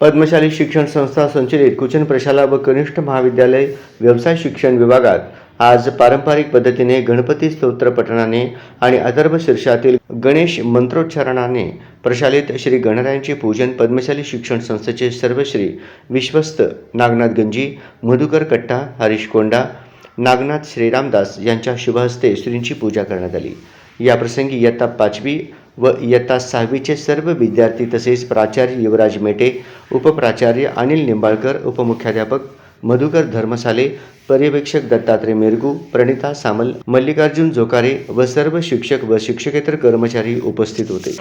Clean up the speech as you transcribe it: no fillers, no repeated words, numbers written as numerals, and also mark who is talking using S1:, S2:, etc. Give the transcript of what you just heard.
S1: पद्मशाली शिक्षण संस्था संचलित कुचन प्रशाला व कनिष्ठ महाविद्यालय व्यवसाय शिक्षण विभागात आज पारंपरिक पद्धतीने गणपती स्तोत्र पठणाने आणि अथर्व शीर्षातील गणेश मंत्रोच्चारणाने प्रशालित श्री गणरायांचे पूजन पद्मशाली शिक्षण संस्थेचे सर्वश्री विश्वस्त नागनाथ गंजी, मधुकर कट्टा, हरीश कोंडा, नागनाथ श्रीरामदास यांच्या शुभहस्ते श्रींची पूजा करण्यात आली। या प्रसंगी इयत्ता 5वी व इयत्ता 6वीचे सर्व विद्यार्थी तसेच प्राचार्य युवराज मेटे, उपप्राचार्य अनिल निंबाळकर, उपमुख्याध्यापक मधुकर धर्मसाले, पर्यवेक्षक दत्तात्रय मिरगू, प्रणिता सामल, मल्लिकार्जुन जोकारे व सर्व शिक्षक व शिक्षकेतर कर्मचारी उपस्थित होते।